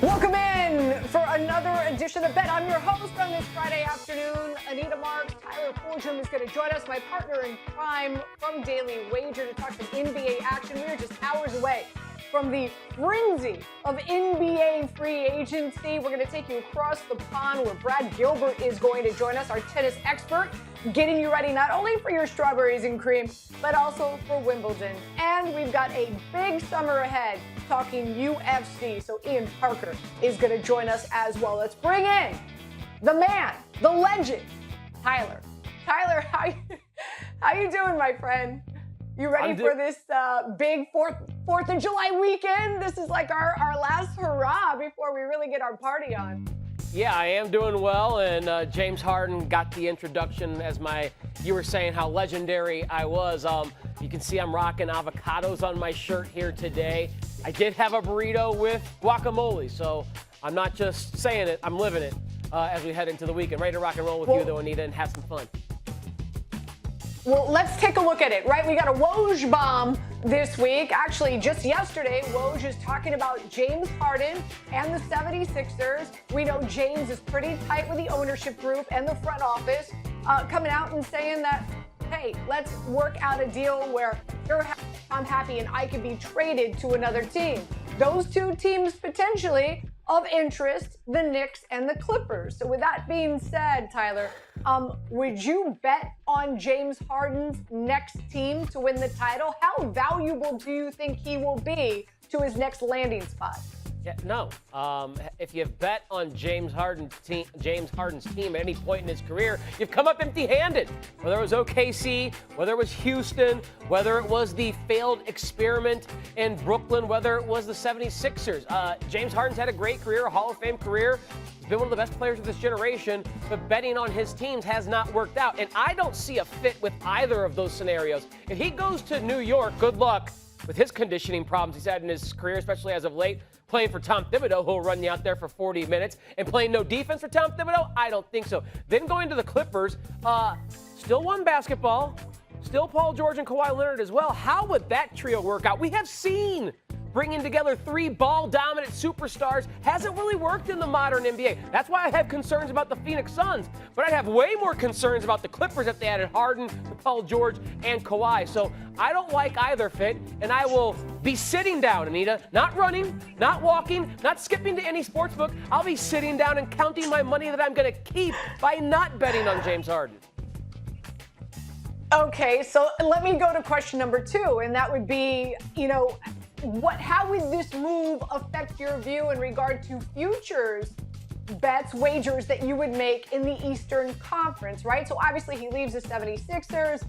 Welcome in for another edition of Bet. I'm your host on this Friday afternoon, Anita Marks. Tyler Fulghum is going to join us, my partner in crime from Daily Wager, to talk some NBA action. We are just hours away from the frenzy of NBA free agency. We're going to take you across the pond where Brad Gilbert is going to join us, our tennis expert, getting you ready not only for your strawberries and cream, but also for Wimbledon. And we've got a big summer ahead talking UFC. So Ian Parker is going to join us as well. Let's bring in the man, the legend, Tyler. Tyler, how you doing, my friend? You ready for this big 4th of July weekend? This is like our last hurrah before we really get our party on. Yeah, I am doing well, and James Harden got the introduction as you were saying how legendary I was. You can see I'm rocking avocados on my shirt here today. I did have a burrito with guacamole, so I'm not just saying it, I'm living it as we head into the weekend. Ready to rock and roll with you, though, Anita, and have some fun. Well, let's take a look at it, right? We got a Woj bomb this week. Actually, just yesterday, Woj is talking about James Harden and the 76ers. We know James is pretty tight with the ownership group and the front office, coming out and saying that, hey, let's work out a deal where you're happy, I'm happy, and I could be traded to another team. Those two teams potentially of interest, the Knicks and the Clippers. So with that being said, Tyler, would you bet on James Harden's next team to win the title? How valuable do you think he will be to his next landing spot? Yeah, no. If you bet on James Harden's team at any point in his career, you've come up empty-handed. Whether it was OKC, whether it was Houston, whether it was the failed experiment in Brooklyn, whether it was the 76ers. James Harden's had a great career, a Hall of Fame career. He's been one of the best players of this generation, but betting on his teams has not worked out. And I don't see a fit with either of those scenarios. If he goes to New York, good luck with his conditioning problems he's had in his career, especially as of late. Playing for Tom Thibodeau, who'll run you out there for 40 minutes, and playing no defense for Tom Thibodeau? I don't think so. Then going to the Clippers, still won basketball, still Paul George and Kawhi Leonard as well. How would that trio work out? We have seen bringing together three ball-dominant superstars hasn't really worked in the modern NBA. That's why I have concerns about the Phoenix Suns. But I'd have way more concerns about the Clippers if they added Harden, Paul George, and Kawhi. So I don't like either fit, and I will be sitting down, Anita, not running, not walking, not skipping to any sports book. I'll be sitting down and counting my money that I'm going to keep by not betting on James Harden. Okay, so let me go to question number 2, and that would be, how would this move affect your view in regard to futures bets, wagers that you would make in the Eastern Conference, right? So obviously he leaves the 76ers.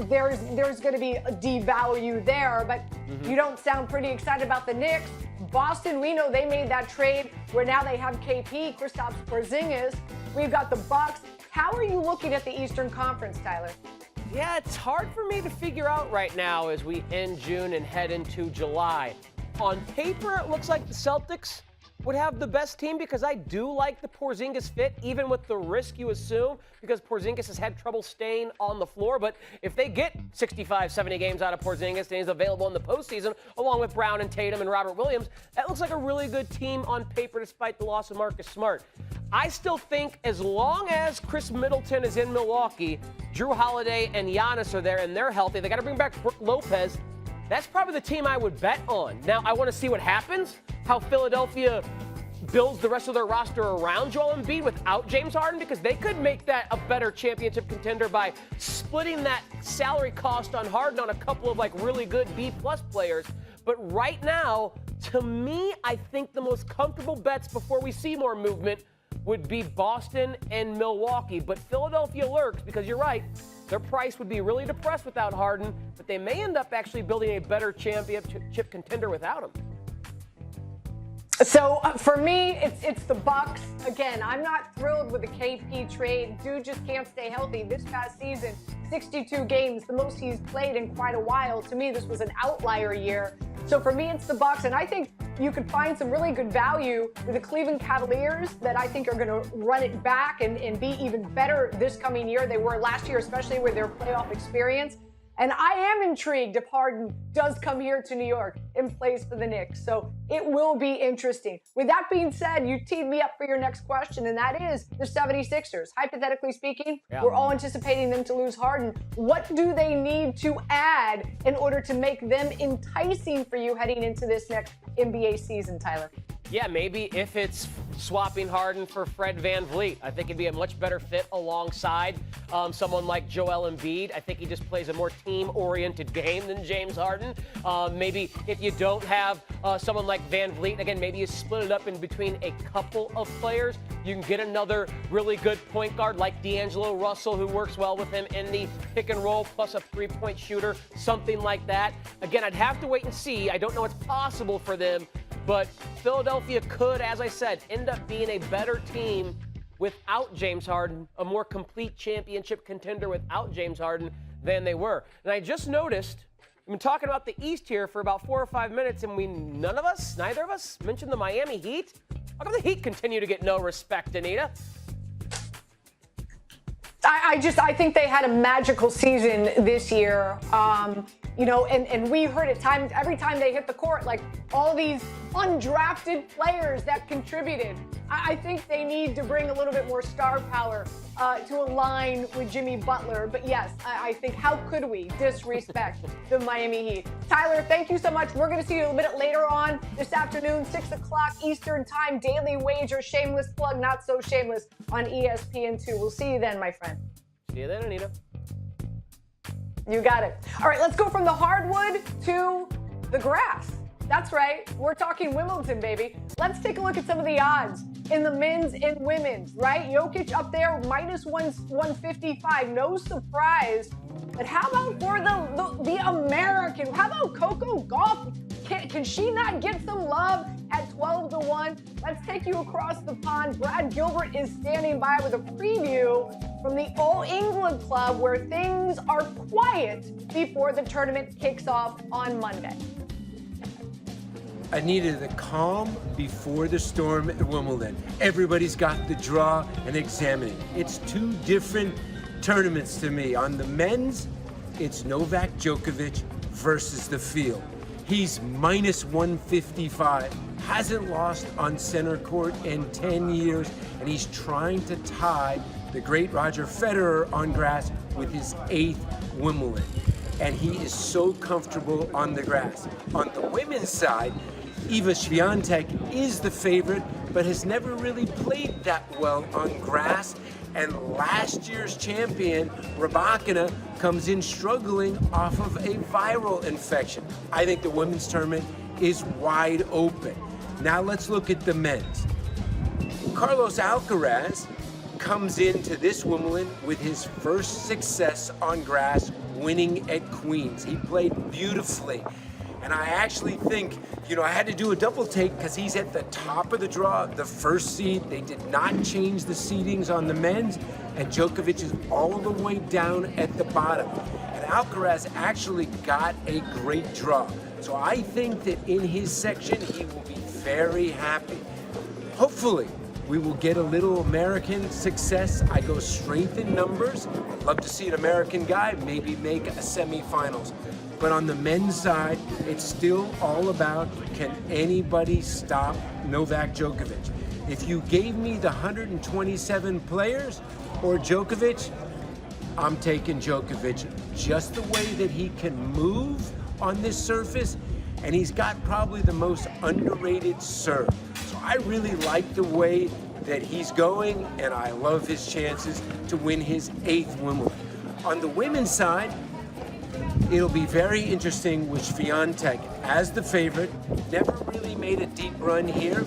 There's going to be a devalue there, but you don't sound pretty excited about the Knicks. Boston, we know they made that trade where now they have KP, Kristaps Porzingis. We've got the Bucks. How are you looking at the Eastern Conference, Tyler? Yeah, it's hard for me to figure out right now as we end June and head into July. On paper, it looks like the Celtics would have the best team because I do like the Porzingis fit, even with the risk you assume, because Porzingis has had trouble staying on the floor. But if they get 65, 70 games out of Porzingis and he's available in the postseason, along with Brown and Tatum and Robert Williams, that looks like a really good team on paper despite the loss of Marcus Smart. I still think as long as Chris Middleton is in Milwaukee, Drew Holiday and Giannis are there and they're healthy, they got to bring back Brook Lopez. That's probably the team I would bet on. Now, I want to see what happens, how Philadelphia builds the rest of their roster around Joel Embiid without James Harden, because they could make that a better championship contender by splitting that salary cost on Harden on a couple of really good B-plus players. But right now, to me, I think the most comfortable bets before we see more movement would be Boston and Milwaukee. But Philadelphia lurks because you're right. Their price would be really depressed without Harden, but they may end up actually building a better championship contender without him. So for me, it's the Bucks. Again, I'm not thrilled with the KP trade. Dude just can't stay healthy. This past season, 62 games, the most he's played in quite a while. To me, this was an outlier year. So for me, it's the Bucks, and I think you could find some really good value with the Cleveland Cavaliers that I think are going to run it back and be even better this coming year. They were last year, especially with their playoff experience. And I am intrigued if Harden does come here to New York and plays for the Knicks. So it will be interesting. With that being said, you teed me up for your next question, and that is the 76ers. Hypothetically speaking, we're all anticipating them to lose Harden. What do they need to add in order to make them enticing for you heading into this next NBA season, Tyler? Yeah, maybe if it's swapping Harden for Fred VanVleet, I think it'd be a much better fit alongside someone like Joel Embiid. I think he just plays a more team-oriented game than James Harden. Maybe if you don't have someone like VanVleet, again, maybe you split it up in between a couple of players. You can get another really good point guard like D'Angelo Russell, who works well with him in the pick and roll, plus a three-point shooter, something like that. Again, I'd have to wait and see. I don't know what's possible for them. But Philadelphia could, as I said, end up being a better team without James Harden, a more complete championship contender without James Harden than they were. And I just noticed, we've been talking about the East here for about 4 or 5 minutes, and neither of us mentioned the Miami Heat. How come the Heat continue to get no respect, Anita? I think they had a magical season this year. And we heard it every time they hit the court, like all these undrafted players that contributed. I think they need to bring a little bit more star power to align with Jimmy Butler. But yes, I think how could we disrespect the Miami Heat? Tyler, thank you so much. We're going to see you a minute later on this afternoon, 6 o'clock Eastern Time, Daily Wager, shameless plug, not so shameless, on ESPN2. We'll see you then, my friend. See you then, Anita. You got it. All right, let's go from the hardwood to the grass. That's right. We're talking Wimbledon, baby. Let's take a look at some of the odds in the men's and women's, right? Jokic up there, minus 155. No surprise. But how about for the American? How about Coco Gauff? Can she not get some love at 12-1? Let's take you across the pond. Brad Gilbert is standing by with a preview from the All England Club, where things are quiet before the tournament kicks off on Monday. Anita, the calm before the storm at Wimbledon. Everybody's got the draw and examining. It's two different tournaments to me. On the men's, it's Novak Djokovic versus the field. He's minus 155, hasn't lost on center court in 10 years, and he's trying to tie the great Roger Federer on grass with his 8th Wimbledon. And he is so comfortable on the grass. On the women's side, Iga Swiatek is the favorite, but has never really played that well on grass. And last year's champion, Rybakina, comes in struggling off of a viral infection. I think the women's tournament is wide open. Now let's look at the men's. Carlos Alcaraz comes into this Wimbledon with his first success on grass, winning at Queens. He played beautifully. And I actually think, I had to do a double take because he's at the top of the draw, the first seed. They did not change the seedings on the men's, and Djokovic is all the way down at the bottom. And Alcaraz actually got a great draw. So I think that in his section, he will be very happy. Hopefully, we will get a little American success. I go strength in numbers. Love to see an American guy maybe make a semifinals. But on the men's side, it's still all about, can anybody stop Novak Djokovic? If you gave me the 127 players or Djokovic, I'm taking Djokovic. Just the way that he can move on this surface, and he's got probably the most underrated serve. So I really like the way that he's going, and I love his chances to win his 8th Wimbledon. On the women's side, it'll be very interesting with Swiatek as the favorite. Never really made a deep run here,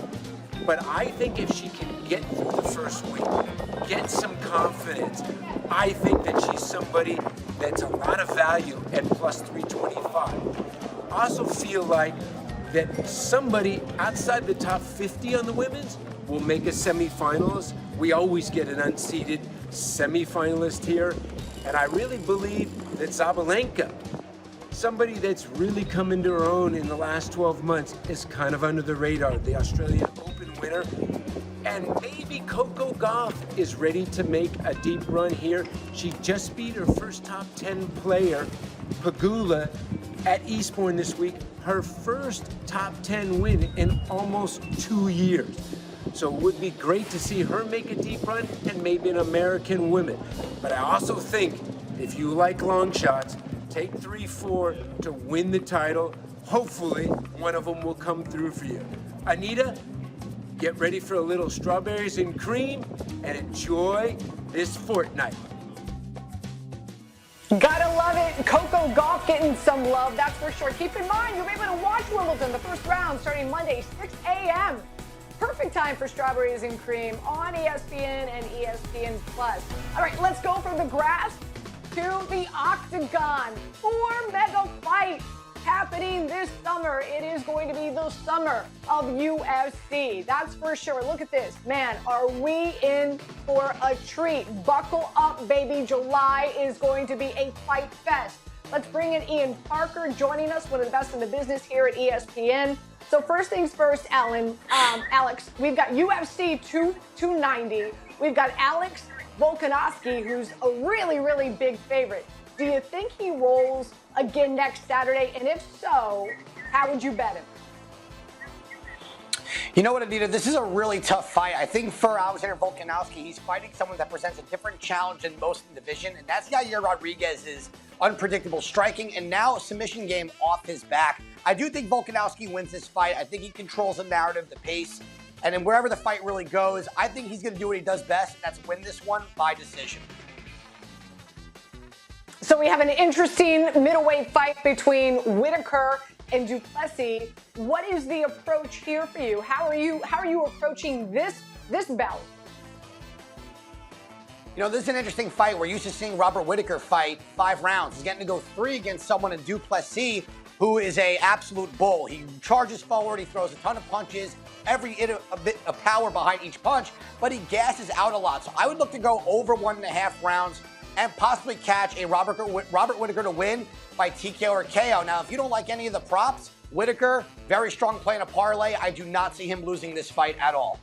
but I think if she can get through the first week, get some confidence, I think that she's somebody that's a lot of value at plus 325. I also feel like that somebody outside the top 50 on the women's will make a semifinalist. We always get an unseeded semifinalist here, and I really believe that Sabalenka, somebody that's really come into her own in the last 12 months, is kind of under the radar, the Australian Open winner. And maybe Coco Gauff is ready to make a deep run here. She just beat her first top 10 player, Pegula at Eastbourne this week, her first top 10 win in almost 2 years. So it would be great to see her make a deep run and maybe an American women. But I also think if you like long shots, take 3-4 to win the title. Hopefully, one of them will come through for you. Anita, get ready for a little strawberries and cream and enjoy this fortnight. Gotta love it. Coco Gauff getting some love, that's for sure. Keep in mind, you'll be able to watch Wimbledon, the first round, starting Monday, 6 a.m. Perfect time for strawberries and cream on ESPN and ESPN+. All right, let's go from the grass to the octagon. 4 mega fights happening this summer. It is going to be the summer of UFC. That's for sure. Look at this. Man, are we in for a treat? Buckle up, baby. July is going to be a fight fest. Let's bring in Ian Parker joining us, one of the best in the business here at ESPN. So first things first, Alex, we've got UFC 290. We've got Alex Volkanovski, who's a really, really big favorite. Do you think he rolls again next Saturday? And if so, how would you bet him? You know what, Anita? This is a really tough fight. I think for Alexander Volkanovski, he's fighting someone that presents a different challenge than most in the division, and that's Yair Rodriguez's unpredictable striking and now a submission game off his back. I do think Volkanovski wins this fight. I think he controls the narrative, the pace, and then wherever the fight really goes, I think he's going to do what he does best, and that's win this one by decision. So we have an interesting middleweight fight between Whitaker and Duplessis. What is the approach here for you? How are you approaching this bout? You know, this is an interesting fight. We're used to seeing Robert Whitaker fight 5 rounds. He's getting to go 3 against someone in Duplessis who is a absolute bull. He charges forward, he throws a ton of punches, every bit of power behind each punch, but he gasses out a lot. So I would look to go over 1.5 rounds and possibly catch a Robert Whitaker to win by TKO or KO. Now, if you don't like any of the props, Whitaker, very strong play in a parlay. I do not see him losing this fight at all.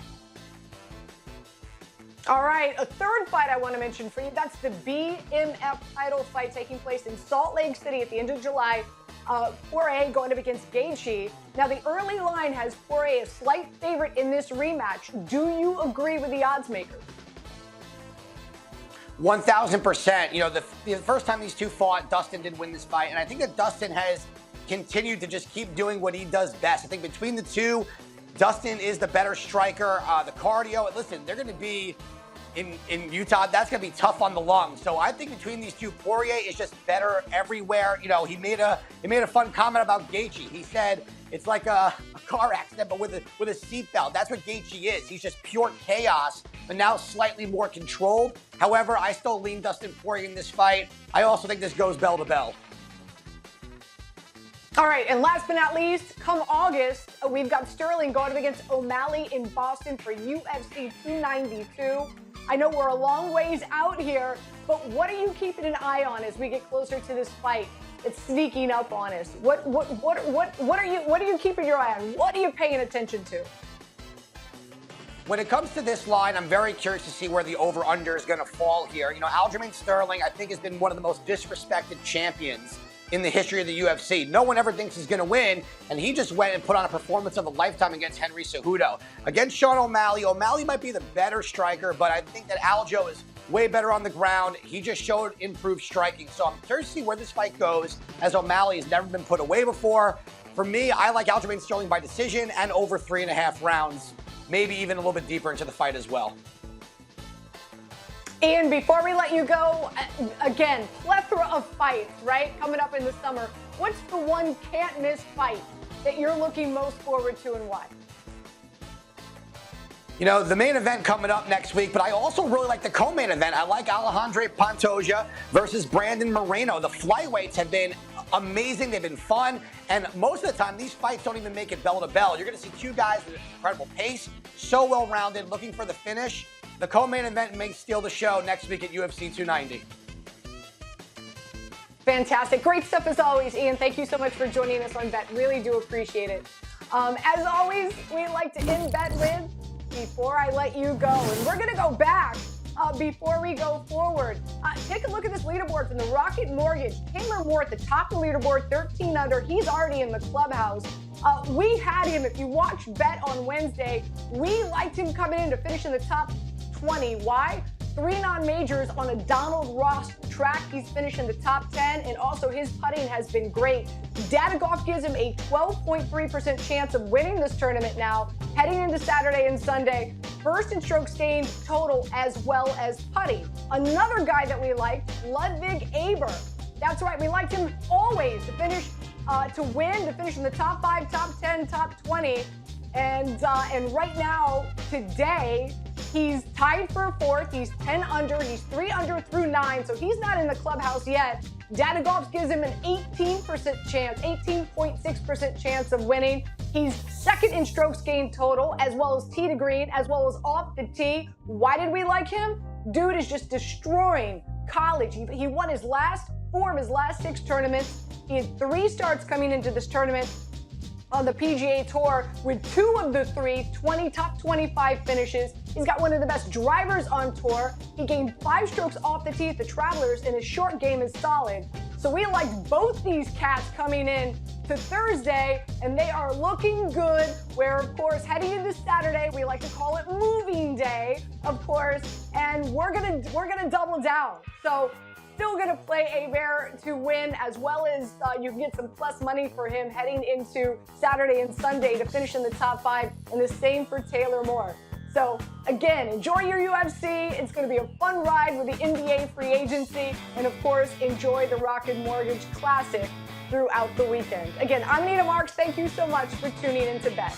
All right, a third fight I want to mention for you. That's the BMF title fight taking place in Salt Lake City at the end of July. Poirier going up against Gaethje. Now, the early line has Poirier a slight favorite in this rematch. Do you agree with the odds makers? 1,000%. You know, the first time these two fought, Dustin did win this fight, and I think that Dustin has continued to just keep doing what he does best. I think between the two, Dustin is the better striker. The cardio, listen, they're going to be in Utah. That's going to be tough on the lungs. So I think between these two, Poirier is just better everywhere. You know, he made a fun comment about Gaethje. He said it's like a car accident, but with a seatbelt. That's what Gaethje is. He's just pure chaos, but now slightly more controlled. However, I still lean Dustin Poirier in this fight. I also think this goes bell to bell. All right, and last but not least, come August, we've got Sterling going up against O'Malley in Boston for UFC 292. I know we're a long ways out here, but what are you keeping an eye on as we get closer to this fight? It's sneaking up on us. What are you keeping your eye on? What are you paying attention to? When it comes to this line, I'm very curious to see where the over-under is going to fall here. You know, Aljamain Sterling, I think, has been one of the most disrespected champions in the history of the UFC. No one ever thinks he's going to win, and he just went and put on a performance of a lifetime against Henry Cejudo. Against Sean O'Malley, O'Malley might be the better striker, but I think that Aljo is way better on the ground. He just showed improved striking. So I'm curious to see where this fight goes, as O'Malley has never been put away before. For me, I like Aljamain Sterling by decision and over 3.5 rounds, maybe even a little bit deeper into the fight as well. Ian, before we let you go, again, plethora of fights, right, coming up in the summer. What's the one can't-miss fight that you're looking most forward to and why? You know, the main event coming up next week, but I also really like the co-main event. I like Alejandro Pantoja versus Brandon Moreno. The flyweights have been amazing. They've been fun. And most of the time, these fights don't even make it bell to bell. You're going to see two guys with incredible pace, so well-rounded, looking for the finish. The co-main event may steal the show next week at UFC 290. Fantastic. Great stuff as always, Ian. Thank you so much for joining us on Bet. Really do appreciate it. As always, we like to end Bet with Before I Let You Go. And we're going to go back before we go forward. Take a look at this leaderboard from the Rocket Mortgage. Taylor Moore at the top of the leaderboard, 13 under. He's already in the clubhouse. We had him, if you watched Bet on Wednesday, we liked him coming in to finish in the top 20. Why? 3 non-majors on a Donald Ross track. He's finished in the top 10, and also his putting has been great. Data Golf gives him a 12.3% chance of winning this tournament now, heading into Saturday and Sunday. First in strokes gained total as well as putting. Another guy that we liked, Ludwig Aber. That's right, we liked him always to finish, to win, to finish in the top 5, top 10, top 20. And right now, today, he's tied for 4th. He's 10 under. He's 3 under through 9, so he's not in the clubhouse yet. Data Golf gives him an 18% chance, 18.6% chance of winning. He's second in strokes gained total, as well as tee to green, as well as off the tee. Why did we like him? Dude is just destroying college. He won his last 4 of his last 6 tournaments. He had 3 starts coming into this tournament on the PGA Tour, with 2 of the 3 top 25 finishes. He's got one of the best drivers on tour. He gained 5 strokes off the tee at the Travelers, and his short game is solid. So we like both these cats coming in to Thursday, and they are looking good. Where, of course, heading into Saturday, we like to call it moving day, of course, and we're gonna double down. So still going to play Aber to win, as well as you can get some plus money for him heading into Saturday and Sunday to finish in the top 5, and the same for Taylor Moore. So again, enjoy your UFC. It's going to be a fun ride with the NBA free agency, and of course, enjoy the Rocket Mortgage Classic throughout the weekend. Again, I'm Anita Marks. Thank you so much for tuning in to Bet.